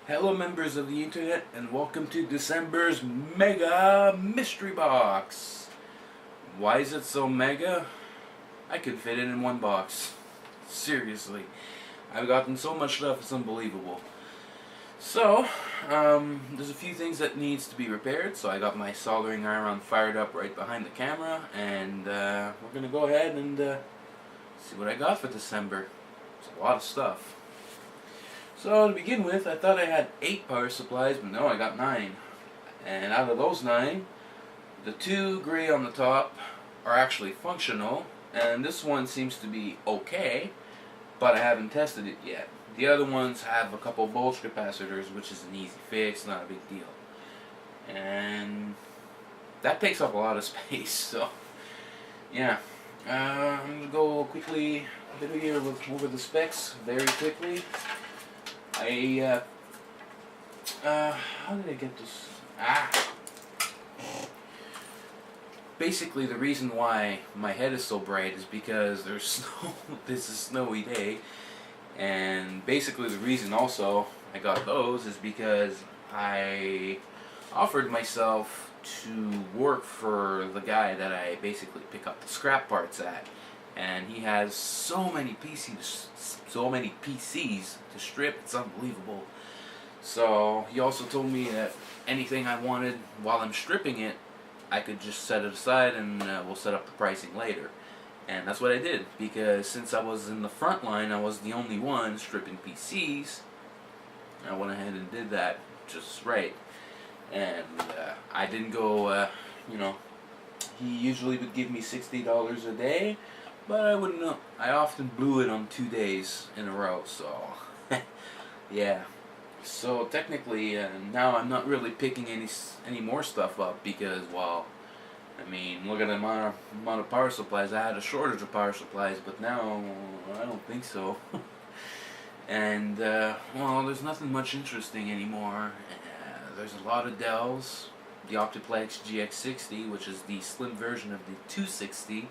Hello members of the internet and welcome to December's Mega Mystery Box. Why is it so mega? I could fit it in one box. Seriously. I've gotten so much stuff, it's unbelievable. So, there's a few things that needs to be repaired, so I got my soldering iron fired up right behind the camera, and we're going to go ahead and see what I got for December. It's a lot of stuff. So to begin with, I thought I had 8 power supplies, but no, I got 9. And out of those 9, the 2 gray on the top are actually functional, and this one seems to be okay, but I haven't tested it yet. The other ones have a couple voltage capacitors, which is an easy fix, not a big deal. And that takes up a lot of space, so yeah. I'm going to go quickly over the specs very quickly. How did I get this? Basically, the reason why my head is so bright is because there's snow. This is a snowy day, and basically the reason also I got those is because I offered myself to work for the guy that I basically pick up the scrap parts at. And he has so many PCs to strip, it's unbelievable. So he also told me that anything I wanted while I'm stripping it, I could just set it aside and we'll set up the pricing later. And that's what I did, because since I was in the front line, I was the only one stripping PCs. I went ahead and did that just right. And I didn't go, he usually would give me $60 a day. But I wouldn't know. I often blew it on 2 days in a row, so yeah. So technically, now I'm not really picking any more stuff up because, well, I mean, look at the amount of power supplies. I had a shortage of power supplies, but now I don't think so. And well, there's nothing much interesting anymore. There's a lot of Dells. The Optiplex GX60, which is the slim version of the 260.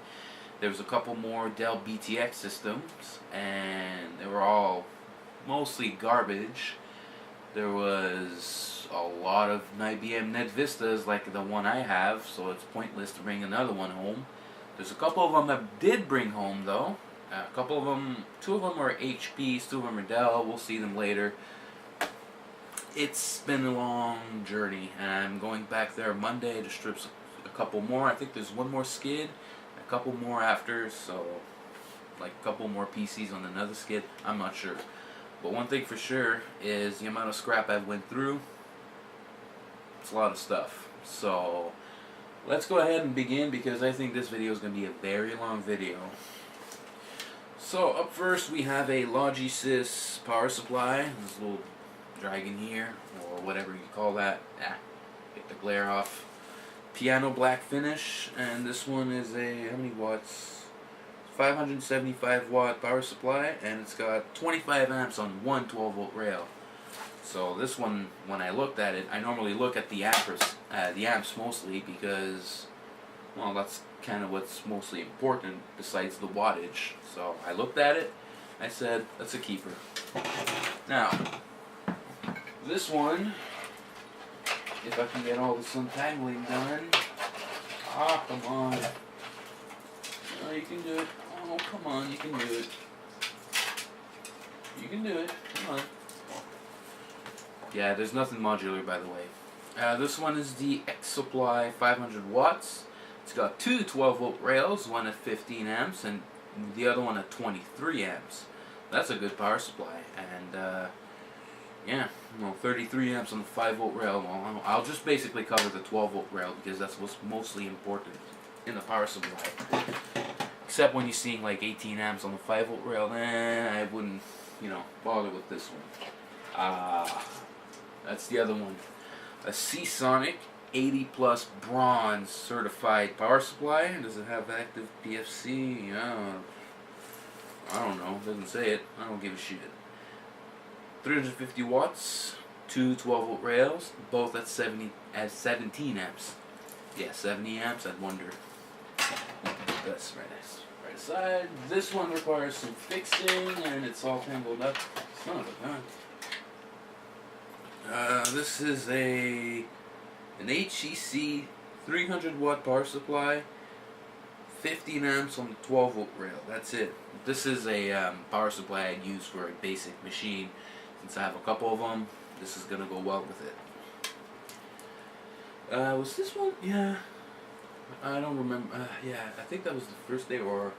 There was a couple more Dell BTX systems, and they were all mostly garbage. There was a lot of IBM NetVistas like the one I have, so it's pointless to bring another one home. There's a couple of them I did bring home though. A couple of them, 2 of them are HPs, 2 of them are Dell. We'll see them later. It's been a long journey, and I'm going back there Monday to strip a couple more. I think there's one more skid. A couple more after, so like a couple more PCs on another skid. I'm not sure, but one thing for sure is the amount of scrap I went through. It's a lot of stuff. So let's go ahead and begin, because I think this video is going to be a very long video. So up first we have a Logisys power supply. This little dragon here, or whatever you call that. Get the glare off. Piano black finish, and this one is a, how many watts? 575 watt power supply, and it's got 25 amps on one 12 volt rail. So this one, when I looked at it, I normally look at the amps mostly, because, well, that's kind of what's mostly important besides the wattage. So I looked at it, I said, that's a keeper. Now, this one, if I can get all this untangling done. Come on. Oh, you can do it. Oh, come on, you can do it. You can do it. Come on. Yeah, there's nothing modular, by the way. This one is the X-Supply 500 watts. It's got 2 12 volt rails, one at 15 amps and the other one at 23 amps. That's a good power supply. And, yeah, 33 amps on the 5 volt rail. Well, I'll just basically cover the 12 volt rail because that's what's mostly important in the power supply. Except when you're seeing like 18 amps on the 5 volt rail, then I wouldn't, bother with this one. That's the other one. A Seasonic 80 plus bronze certified power supply. Does it have active PFC? Yeah. I don't know. It doesn't say it. I don't give a shit. 350 watts, 2 12 volt rails, both at 17 amps. Yeah, 70 amps, I'd wonder. That's right aside. This one requires some fixing, and it's all tangled up. Son of a gun. This is an HEC 300 watt power supply, 15 amps on the 12 volt rail. That's it. This is a power supply I'd use for a basic machine. Since I have a couple of them, this is gonna go well with it. Was this one? Yeah. I don't remember. Yeah, I think that was the first day, or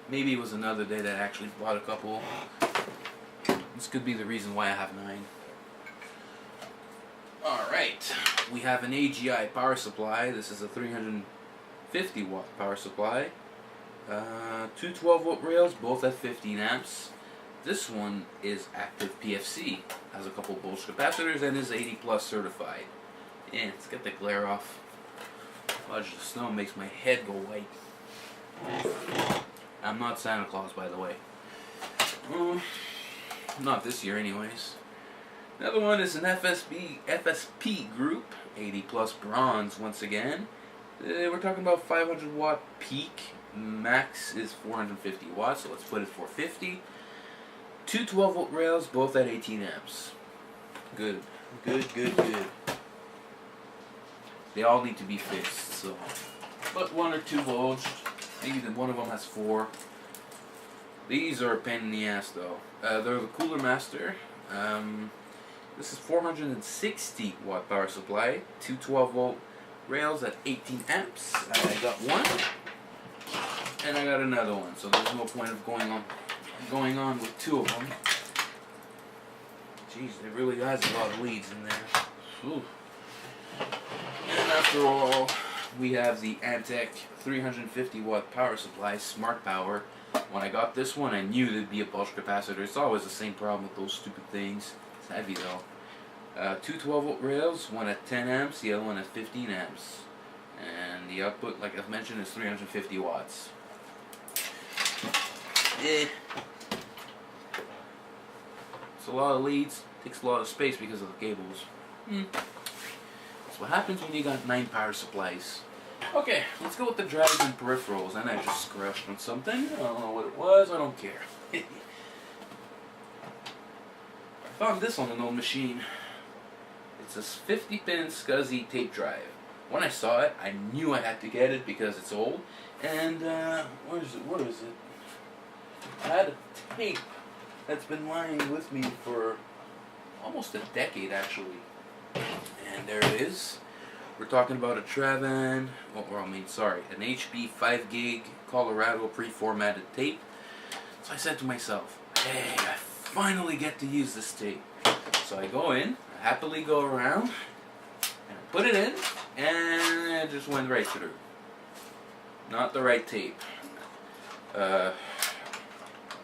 maybe it was another day that I actually bought a couple. This could be the reason why I have 9. Alright, we have an AGI power supply. This is a 350 watt power supply. Two 12 volt rails, both at 15 amps. This one is active PFC. Has a couple bulge capacitors and is 80 plus certified. Yeah, let's get the glare off. Fudge, the snow makes my head go white. I'm not Santa Claus, by the way. Not this year anyways. Another one is an FSP group, 80 plus bronze once again. We're talking about 500 watt peak. Max is 450 watts, so let's put it 450. Two 12 volt rails, both at 18 amps. Good. They all need to be fixed, so. But 1 or 2 volts. Maybe one of them has 4. These are a pain in the ass though. They're the Cooler Master. This is 460 watt power supply. Two 12 volt rails at 18 amps. I got one. And I got another one. So there's no point of going on with 2 of them. Jeez, there really is a lot of leads in there. Ooh. And after all, we have the Antec 350 watt power supply, Smart Power. When I got this one, I knew there'd be a bulge capacitor. It's always the same problem with those stupid things. It's heavy though. Two 12 volt rails, one at 10 amps, the other one at 15 amps. And the output, like I've mentioned, is 350 watts. It's a lot of leads, takes a lot of space because of the cables. That's what happens when you got 9 power supplies. Okay, let's go with the drives and peripherals. And I just scratched on something. I don't know what it was. I don't care. I found this on an old machine. It's a 50-pin SCSI tape drive. When I saw it, I knew I had to get it because it's old. And where is it? I had a tape that's been lying with me for almost a decade, actually. And there it is. We're talking about a Travan, an HP 5 gig Colorado pre-formatted tape. So I said to myself, hey, I finally get to use this tape. So I go in, I happily go around, and I put it in, and it just went right through. Not the right tape. I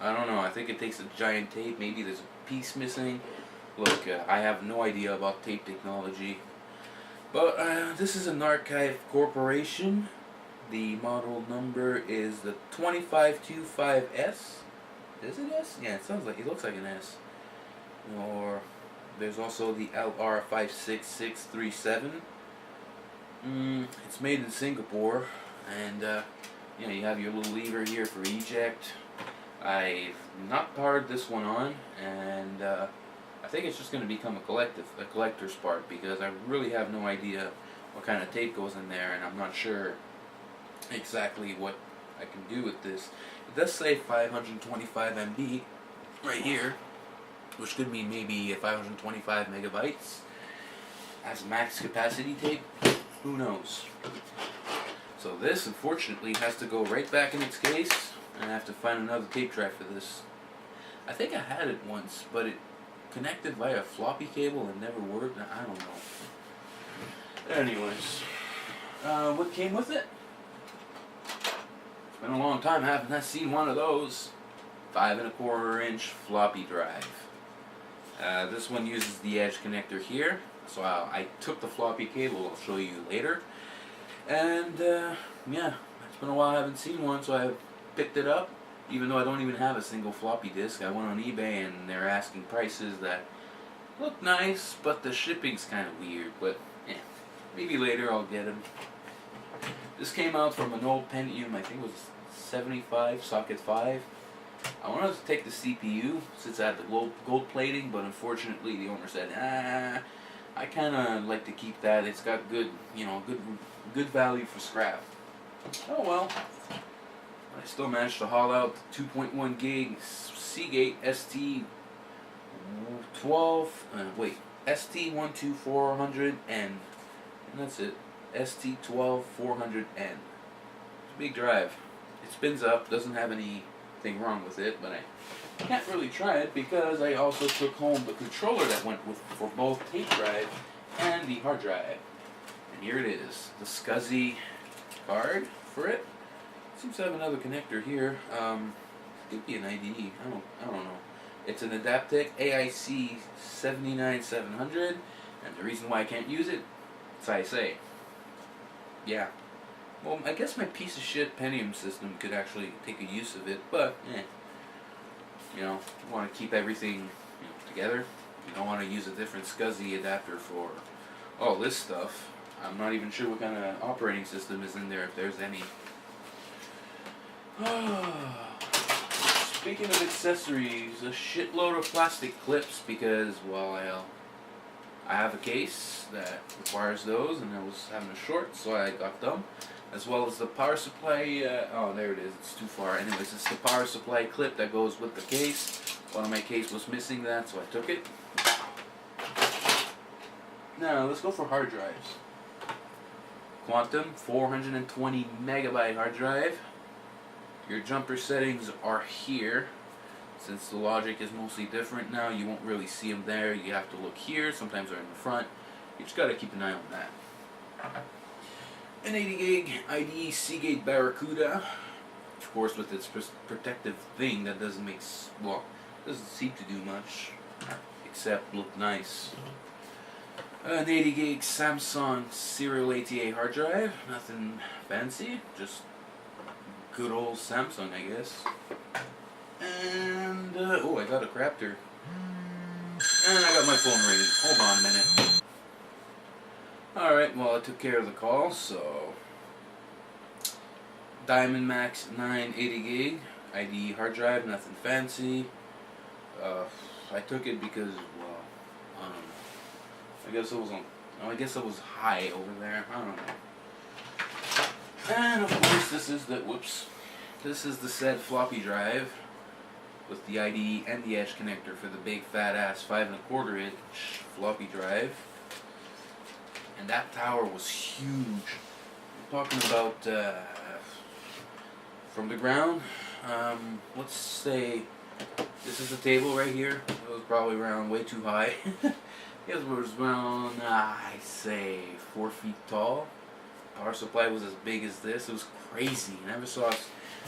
don't know, I think it takes a giant tape, maybe there's a piece missing. Look, I have no idea about tape technology. But this is an Archive Corporation. The model number is the 2525S. Is it S? Yeah, it looks like an S. Or there's also the LR56637. It's made in Singapore, and you have your little lever here for eject. I've not powered this one on, and I think it's just going to become a collector's part, because I really have no idea what kind of tape goes in there, and I'm not sure exactly what I can do with this. It does say 525 MB right here, which could mean maybe 525 megabytes as max capacity tape. Who knows? So this, unfortunately, has to go right back in its case, and I have to find another tape drive for this. I think I had it once, but it connected via a floppy cable and never worked. I don't know. Anyways, what came with it? It's been a long time. I haven't seen one of those. 5 1/4 inch floppy drive. This one uses the edge connector here. So I took the floppy cable. I'll show you later. And yeah, it's been a while. I haven't seen one, so I picked it up. Even though I don't even have a single floppy disk, I went on eBay and they're asking prices that look nice, but the shipping's kind of weird. But yeah, maybe later I'll get them. This came out from an old Pentium, I think it was 75, socket 5. I wanted to take the CPU since I had the gold plating, but unfortunately the owner said, I kind of like to keep that. It's got good, good value for scrap. Oh well. I still managed to haul out 2.1 gig Seagate ST12400N, and that's it. ST12400N. It's a big drive. It spins up. Doesn't have anything wrong with it, but I can't really try it because I also took home the controller that went with for both tape drive and the hard drive. And here it is, the SCSI card for it. Seems to have another connector here. Could be an IDE. I don't know. It's an Adaptec AIC 79700, and the reason why I can't use it, as I say. Yeah. Well, I guess my piece of shit Pentium system could actually take a use of it, but you want to keep everything together. You don't want to use a different SCSI adapter for all this stuff. I'm not even sure what kind of operating system is in there, if there's any. Speaking of accessories, a shitload of plastic clips because, well, I have a case that requires those, and I was having a short, so I got them. As well as the power supply, oh, there it is, it's too far. Anyways, it's the power supply clip that goes with the case. One of my case was missing that, so I took it. Now, let's go for hard drives. Quantum, 420 megabyte hard drive. Your jumper settings are here. Since the logic is mostly different now, you won't really see them there. You have to look here. Sometimes they're in the front. You just got to keep an eye on that. An 80 gig IDE Seagate Barracuda. Of course, with its protective thing that doesn't seem to do much. Except look nice. An 80 gig Samsung Serial ATA hard drive. Nothing fancy. Just good old Samsung, I guess. And, oh, I got a Craptor. And I got my phone ringing. Hold on a minute. Alright, well, I took care of the call, so. Diamond Max 980 gig. IDE hard drive, nothing fancy. I took it because, well, I don't know. I guess it was high over there. I don't know. And of course, this is the said floppy drive with the IDE and the edge connector for the big fat ass 5 1/4 inch floppy drive. And that tower was huge. I'm talking about from the ground. Let's say this is the table right here. It was probably around way too high. It was around, I say, 4 feet tall. Power supply was as big as this. It was crazy. I never saw,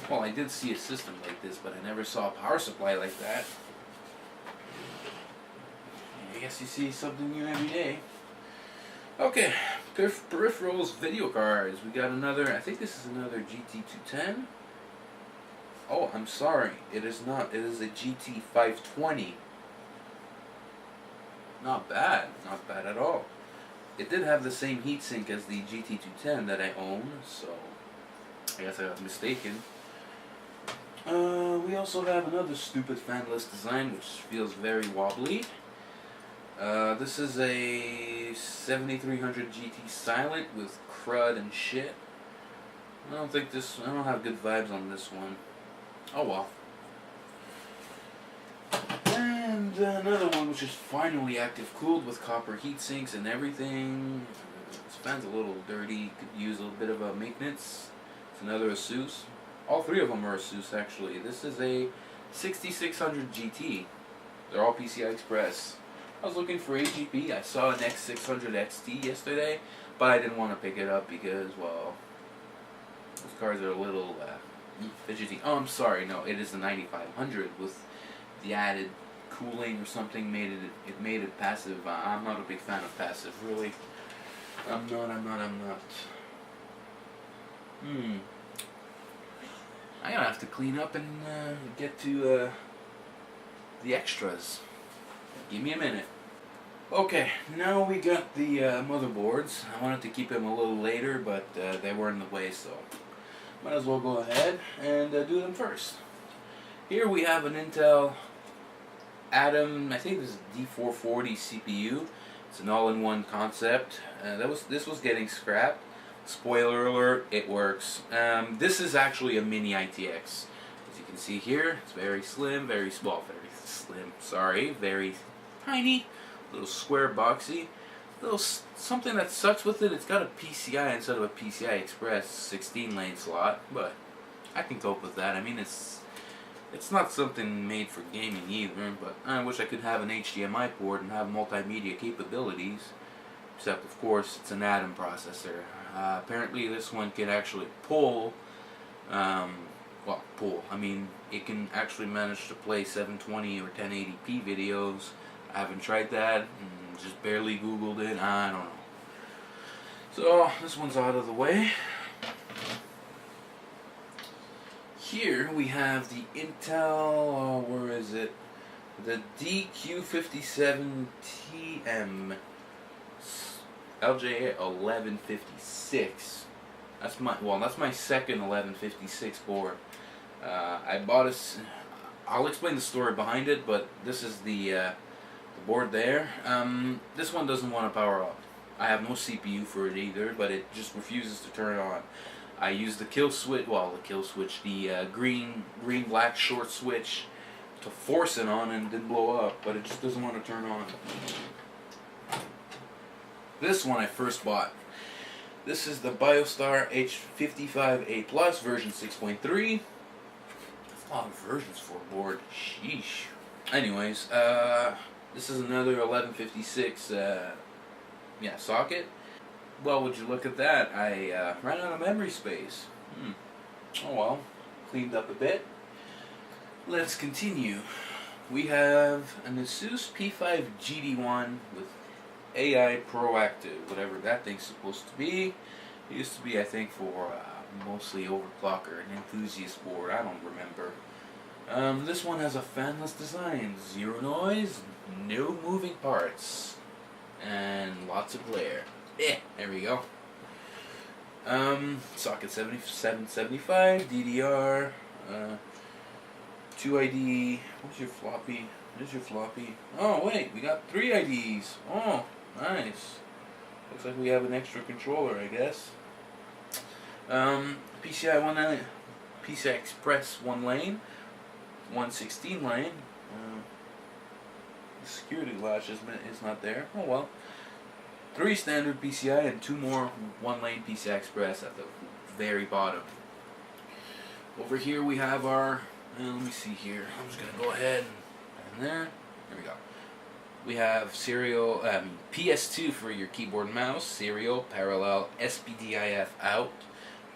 well, I did see a system like this, but I never saw a power supply like that. I guess you see something new every day. Okay, peripherals, video cards. We got another, I think this is another GT210. Oh, I'm sorry. It is not. It is a GT520. Not bad. Not bad at all. It did have the same heatsink as the GT210 that I own, so I guess I was mistaken. We also have another stupid fanless design, which feels very wobbly. This is a 7300 GT Silent with crud and shit. I don't have good vibes on this one. Oh well. And another one which is finally active cooled with copper heat sinks and everything. This fan's a little dirty, could use a little bit of a maintenance. It's another Asus. All three of them are Asus actually. This is a 6600 GT. They're all PCI Express. I was looking for AGP. I saw an X600 XT yesterday, but I didn't want to pick it up because, well, those cards are a little fidgety. Oh, I'm sorry, no, it is the 9500 with the added cooling or something made it passive. I'm not a big fan of passive, really. I'm not. I'm gonna have to clean up and get to the extras. Give me a minute. Okay, now we got the motherboards. I wanted to keep them a little later, but they were in the way, so might as well go ahead and do them first. Here we have an Intel Atom, I think this is D440 CPU. It's an all-in-one concept. This was getting scrapped. Spoiler alert, it works. This is actually a mini ITX. As you can see here, it's very slim, very small, very slim, sorry, very tiny, little square boxy. Little something that sucks with it, it's got a PCI instead of a PCI Express 16 lane slot, but I can cope with that. I mean, it's not something made for gaming either, but I wish I could have an HDMI port and have multimedia capabilities. Except, of course, it's an Atom processor. Apparently, this one can actually pull. Pull. I mean, it can actually manage to play 720 or 1080p videos. I haven't tried that. Just barely Googled it. I don't know. So this one's out of the way. Here we have the Intel, where is it? The DQ57TM LJ 1156. That's my second 1156 board. I bought a. I'll explain the story behind it, but this is the board there. This one doesn't want to power up. I have no CPU for it either, but it just refuses to turn on. I used the green-black short switch to force it on, and it didn't blow up, but it just doesn't want to turn on. This one I first bought. This is the BioStar H55A Plus version 6.3. That's a lot of versions for a board. Sheesh. Anyways, this is another 1156 socket. Well, would you look at that? I ran out of memory space. Oh well, cleaned up a bit. Let's continue. We have an Asus P5 GD1 with AI Proactive, whatever that thing's supposed to be. It used to be, I think, for mostly overclocker, an enthusiast board. I don't remember. This one has a fanless design, zero noise, no moving parts, and lots of glare. There we go. Socket 7775, DDR, 2ID. Where's your floppy? There's your floppy. Oh wait, we got 3 IDs. Oh, nice. Looks like we have an extra controller, I guess. PCI Express 1 lane, 116 lane. The security latch is not there. Oh well. 3 standard PCI and 2 more 1 lane PCI Express at the very bottom. Over here we have our, let me see here. I'm just gonna go ahead and there we go. We have serial PS2 for your keyboard and mouse, serial, parallel, SPDIF out.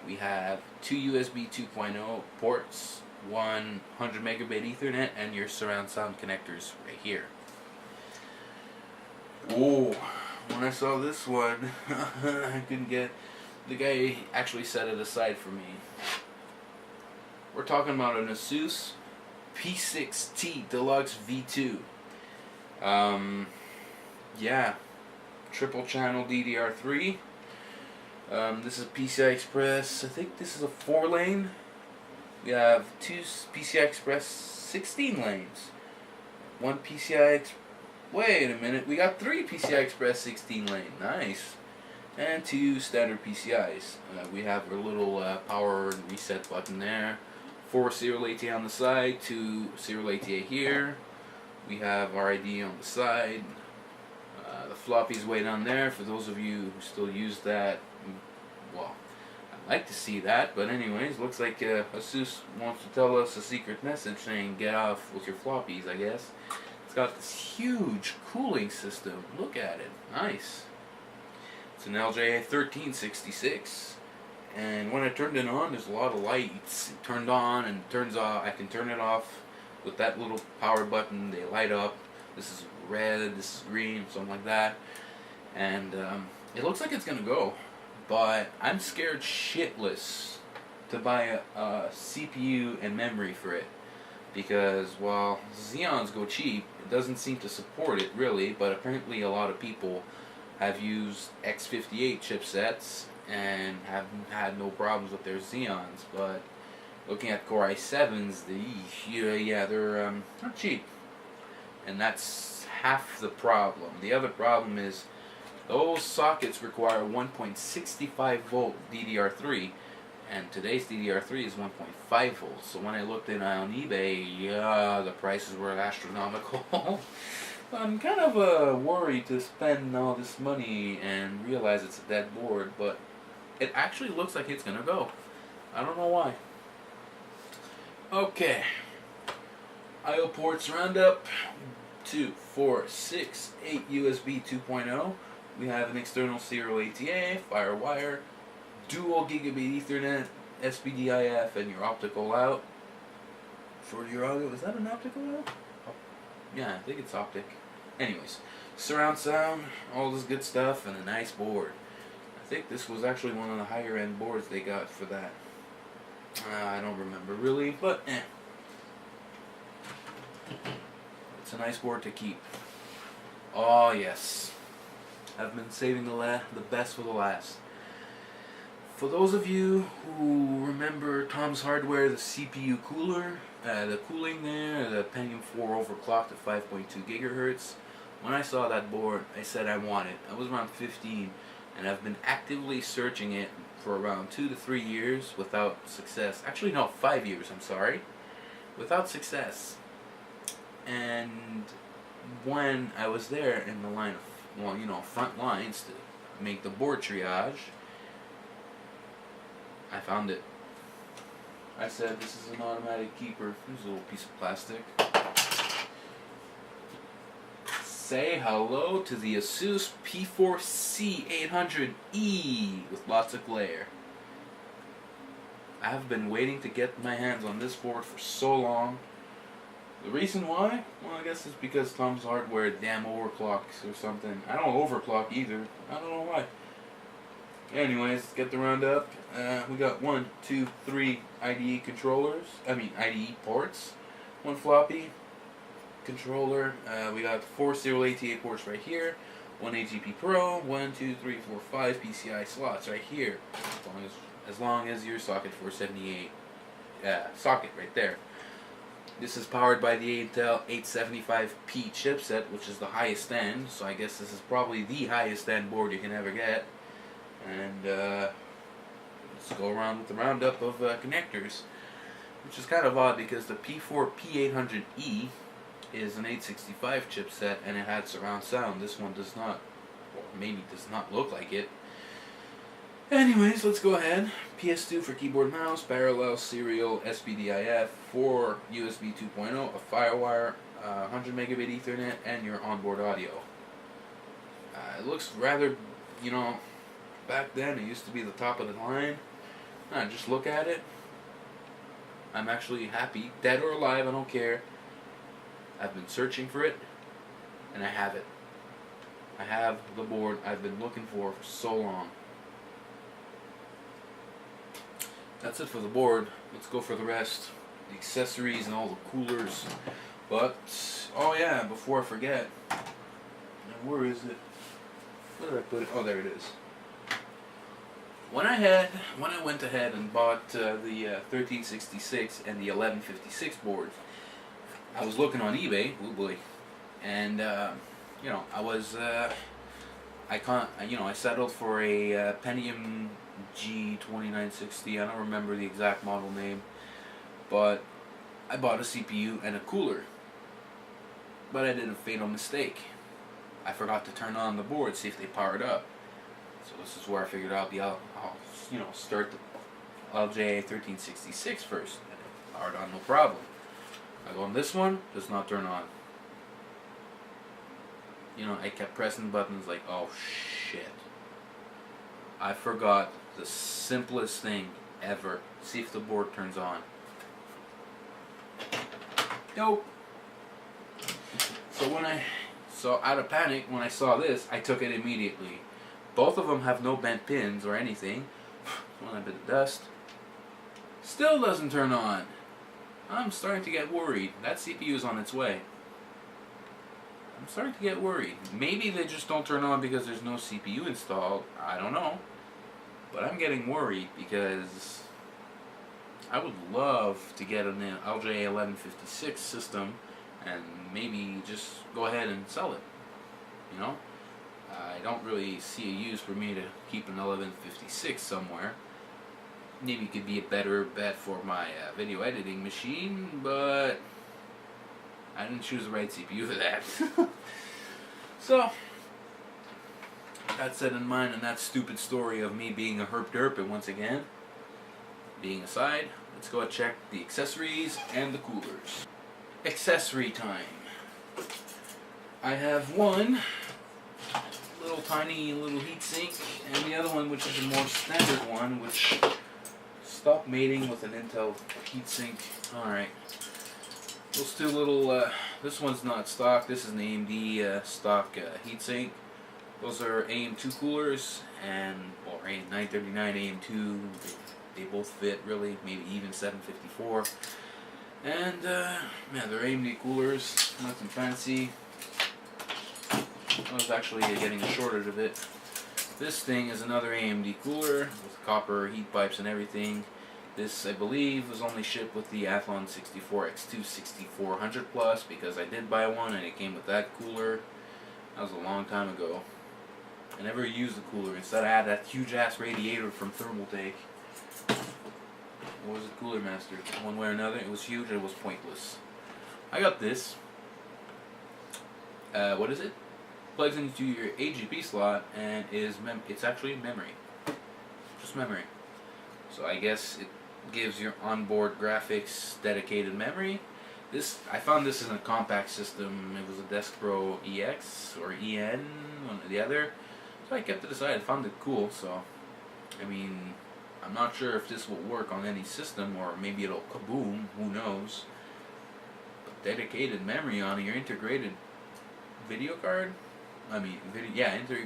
We have 2 USB 2.0 ports, 100 megabit Ethernet, and your surround sound connectors right here. Oh, when I saw this one, I couldn't get. The guy actually set it aside for me. We're talking about an Asus P6T Deluxe V2. Yeah, triple channel DDR3. This is PCI Express. I think this is a 4 lane. We have 2 PCI Express 16 lanes. 1 PCI. Wait a minute. We got 3 PCI Express 16 lane. Nice. And 2 standard PCIs. We have our little power and reset button there. 4 serial ATA on the side. 2 serial ATA here. We have RID on the side. The floppy's way down there. For those of you who still use that, well, I'd like to see that. But anyways, looks like Asus wants to tell us a secret message saying get off with your floppies, I guess. It's got this huge cooling system. Look at it. Nice. It's an LJ 1366. And when I turned it on, there's a lot of lights. It turned on and turns off. I can turn it off with that little power button. They light up. This is red, this is green, something like that. And it looks like it's gonna go. But I'm scared shitless to buy a CPU and memory for it. Because while Xeons go cheap, it doesn't seem to support it really. But apparently a lot of people have used X58 chipsets and have had no problems with their Xeons. But looking at Core i7s, they're not cheap. And that's half the problem. The other problem is those sockets require 1.65 volt DDR3, and today's DDR3 is 1.5 volts. So when I looked in on eBay, yeah, the prices were astronomical. I'm kind of worried to spend all this money and realize it's a dead board, but it actually looks like it's gonna go. I don't know why. Okay. I/O ports roundup. 2, 4, 6, 8 USB 2.0. We have an external serial ATA, FireWire, dual gigabit Ethernet, SPDIF, and your optical out. For your audio, is that an optical out? Yeah, I think it's optic. Anyways, surround sound, all this good stuff, and a nice board. I think this was actually one of the higher end boards they got for that. I don't remember really, but it's a nice board to keep. Oh yes, I've been saving the best for the last. For those of you who remember Tom's Hardware, the CPU cooler, the cooling there, the Pentium 4 overclocked at 5.2 gigahertz. When I saw that board, I said I want it. I was around 15, and I've been actively searching it for around 2 to 3 years without success. Actually, no, 5 years, I'm sorry. Without success. And when I was there in the line of, well, you know, front lines to make the board triage, I found it. I said, this is an automatic keeper. Here's a little piece of plastic. Say hello to the Asus P4C800E with lots of glare. I have been waiting to get my hands on this board for so long. The reason why? Well, I guess it's because Tom's Hardware damn overclocks or something. I don't overclock either. I don't know why. Anyways, let's get the roundup. We got 1, 2, 3 IDE IDE ports. 1 floppy controller. We got 4 serial ATA ports right here. 1 AGP Pro. 1, 2, 3, 4, 5 PCI slots right here. As long as your socket 478 socket right there. This is powered by the Intel 875P chipset, which is the highest end. So I guess this is probably the highest end board you can ever get. And let's go around with the roundup of connectors, which is kind of odd because the P4P800E is an 865 chipset and it had surround sound. This one does not, or maybe does not look like it. Anyways, let's go ahead. PS2 for keyboard and mouse, parallel serial SPDIF, 4 USB 2.0, a FireWire, 100 megabit Ethernet, and your onboard audio. It looks rather, you know, back then it used to be the top of the line. Just look at it. I'm actually happy, dead or alive, I don't care. I've been searching for it, and I have it. I have the board I've been looking for so long. That's it for the board. Let's go for the rest. The accessories and all the coolers. But, oh yeah, before I forget. Now where is it? Where did I put it? Oh, there it is. When I went ahead and bought the 1366 and the 1156 boards, I was looking on eBay, oh boy, and you know, I settled for a Pentium G2960. I don't remember the exact model name, but I bought a CPU and a cooler. But I did a fatal mistake. I forgot to turn on the board, see if they powered up. So this is where I figured out I'll start the LJ 1366 first. And it powered on, no problem. I go on this one, does not turn on. You know, I kept pressing buttons like, oh shit. I forgot the simplest thing ever. See if the board turns on. Nope. So out of panic, when I saw this, I took it immediately. Both of them have no bent pins or anything. One a bit of dust. Still doesn't turn on. I'm starting to get worried. That CPU is on its way. I'm starting to get worried. Maybe they just don't turn on because there's no CPU installed. I don't know. But I'm getting worried because I would love to get an LJ 1156 system and maybe just go ahead and sell it. You know, I don't really see a use for me to keep an 1156 somewhere. Maybe it could be a better bet for my video editing machine, but I didn't choose the right CPU for that. So, that said in mind, and that stupid story of me being a herp derp, and once again, being aside, let's go and check the accessories and the coolers. Accessory time. I have one little tiny little heatsink, and the other one, which is a more standard one, which stopped mating with an Intel heatsink. Alright. Those two little, this one's not stock, this is an AMD stock heatsink. Those are AM2 coolers, and, well, 939 AM2, they both fit really, maybe even 754. And, yeah, they're AMD coolers, nothing fancy. I was actually getting a shortage of it. This thing is another AMD cooler with copper heat pipes and everything. This, I believe, was only shipped with the Athlon 64X2 6400 Plus, because I did buy one and it came with that cooler. That was a long time ago. I never used the cooler. Instead I had that huge ass radiator from Thermaltake. What was the Cooler Master? One way or another, it was huge and it was pointless. I got this. What is it? Plugs into your AGP slot and it's actually memory. Just memory. So I guess it gives your onboard graphics dedicated memory. I found this in a compact system. It was a Desk Pro EX or EN, one or the other. So I kept it aside. I found it cool. So, I mean, I'm not sure if this will work on any system, or maybe it'll kaboom. Who knows? But dedicated memory on your integrated video card. I mean,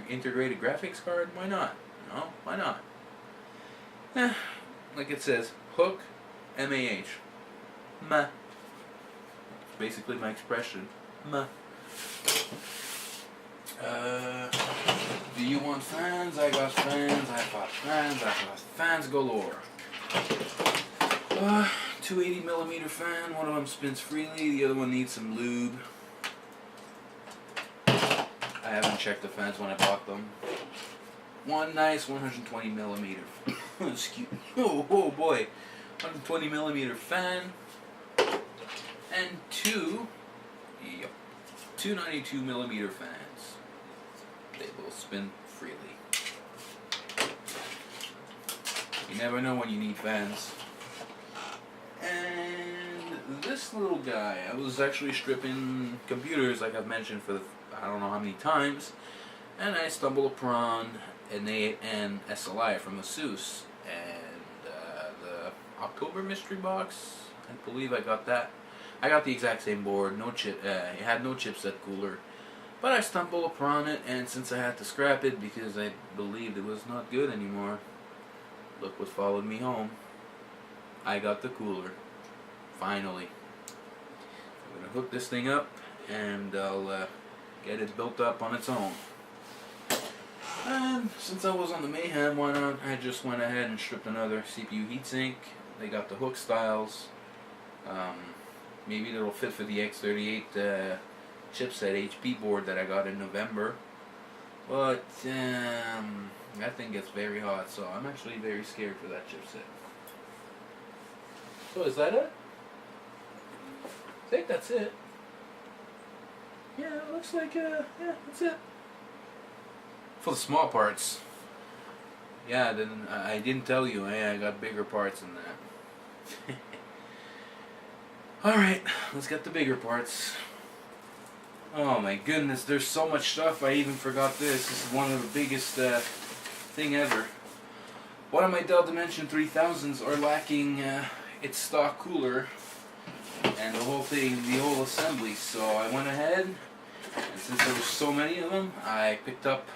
integrated graphics card. Why not? You know, why not? Like it says, hook, MAH. Meh. Basically my expression. Meh. Do you want fans? I got fans. I got fans. I got fans galore. 280mm fan. One of them spins freely. The other one needs some lube. I haven't checked the fans when I bought them. One nice 120mm. Excuse me. Oh boy. 120mm fan. And two 92mm fans. They will spin freely. You never know when you need fans. And this little guy, I was actually stripping computers, like I've mentioned for I don't know how many times, and I stumbled upon an A8N SLI from ASUS, and the October mystery box, I believe I got that. I got the exact same board, no chip. It had no chipset cooler, but I stumbled upon it, and since I had to scrap it because I believed it was not good anymore, look what followed me home. I got the cooler, finally. I'm gonna hook this thing up, and I'll get it built up on its own. And since I was on the mayhem, why not? I just went ahead and stripped another CPU heatsink. They got the hook styles. Maybe it'll fit for the X38 chipset HP board that I got in November. But that thing gets very hot, so I'm actually very scared for that chipset. So is that it? I think that's it. Yeah, it looks like, yeah, that's it. For the small parts. Yeah, then I didn't tell you, I got bigger parts than that. Alright, let's get the bigger parts. Oh my goodness, there's so much stuff, I even forgot this. This is one of the biggest thing ever. One of my Dell Dimension 3000s are lacking its stock cooler and the whole thing, the whole assembly. So I went ahead, and since there were so many of them, I picked up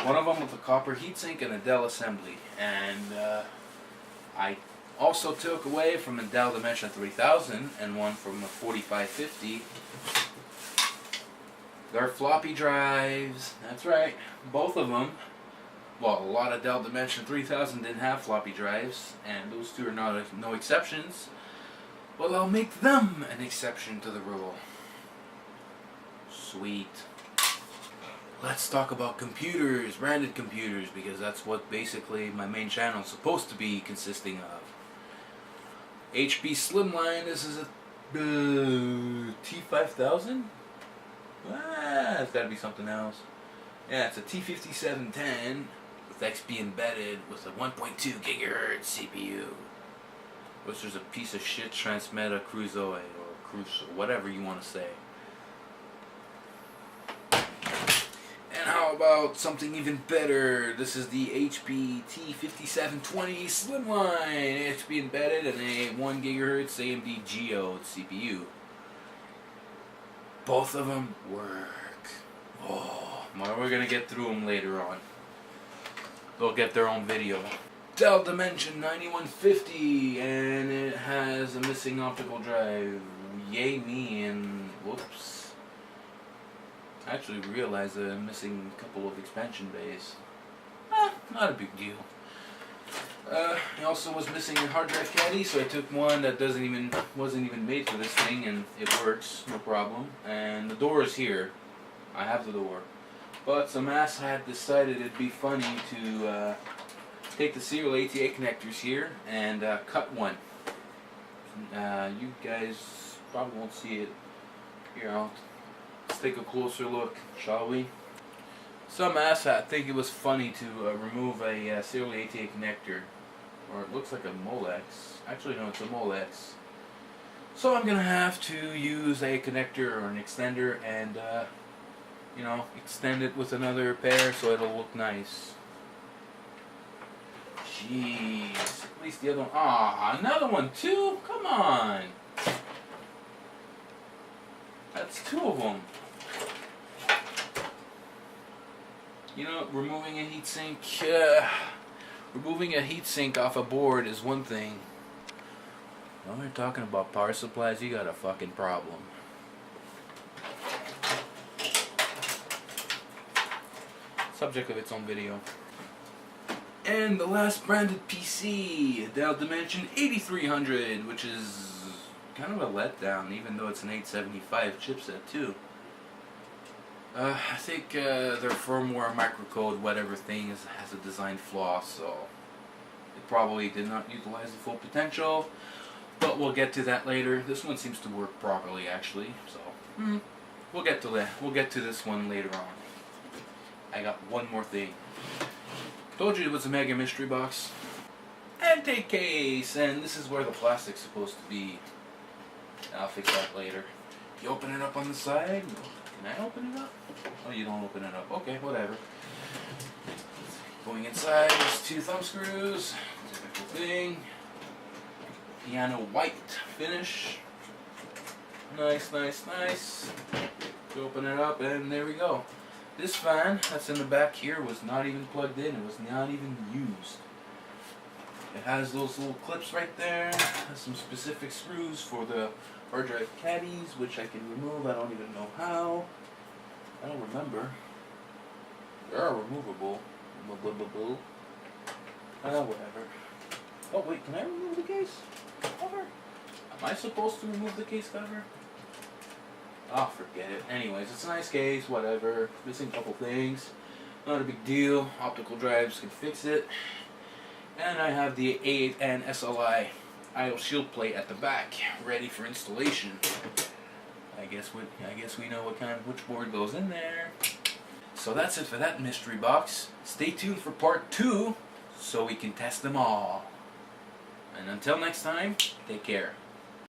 one of them with a copper heatsink and a Dell assembly. And I also took away from the Dell Dimension 3000 and one from the 4550 their floppy drives. That's right, both of them. Well, a lot of Dell Dimension 3000 didn't have floppy drives, and those two are no exceptions. Well, I'll make them an exception to the rule. Sweet. Let's talk about computers, branded computers, because that's what basically my main channel is supposed to be consisting of. HP Slimline, this is a T5000? Ah, it's gotta be something else. Yeah, it's a T5710 with XP embedded with a 1.2 gigahertz CPU. Which is a piece of shit Transmeta Crusoe or Crusoe, whatever you want to say. And how about something even better? This is the HP T5720 Slimline, HP embedded, and a 1 gigahertz AMD Geode CPU. Both of them work. Oh, well, we're gonna get through them later on. They'll get their own video. Dell Dimension 9150, and it has a missing optical drive. Yay me, and whoops. I actually realized that I'm missing a couple of expansion bays. Not a big deal. It also was missing a hard drive caddy, so I took one that wasn't even made for this thing, and it works, no problem. And the door is here. I have the door. But some ass had decided it'd be funny to take the serial ATA connectors here and cut one. You guys probably won't see it. Here, let's take a closer look, shall we? Some ass had think it was funny to remove a serial ATA connector. Or it looks like a Molex. Actually, no, it's a Molex. So I'm gonna have to use a connector or an extender and, you know, extend it with another pair so it'll look nice. Jeez, at least the other one. Ah, another one too? Come on. That's two of them. You know, removing a heatsink off a board is one thing. When we're talking about power supplies, you got a fucking problem. Subject of its own video. And the last branded PC, Dell Dimension 8300, which is kind of a letdown, even though it's an 875 chipset too. I think their firmware, microcode, whatever thing has a design flaw, so it probably did not utilize the full potential. But we'll get to that later. This one seems to work properly, actually. So we'll get to that. We'll get to this one later on. I got one more thing. Told you it was a mega mystery box. And take case, and this is where the plastic's supposed to be. I'll fix that later. You open it up on the side. Can I open it up? Oh, you don't open it up. Okay, whatever. Going inside, there's 2 thumb screws. Typical thing. Piano white finish. Nice, nice, nice. You open it up, and there we go. This fan that's in the back here was not even plugged in. It was not even used. It has those little clips right there. It has some specific screws for the hard drive caddies, which I can remove. I don't even know how. I don't remember. They are removable. Whatever. Oh wait, can I remove the case cover? Am I supposed to remove the case cover? Oh, forget it. Anyways, it's a nice case, whatever. Missing a couple things. Not a big deal. Optical drives can fix it. And I have the A8N SLI IO shield plate at the back, ready for installation. I guess we know which board goes in there. So that's it for that mystery box. Stay tuned for part 2 so we can test them all. And until next time, take care.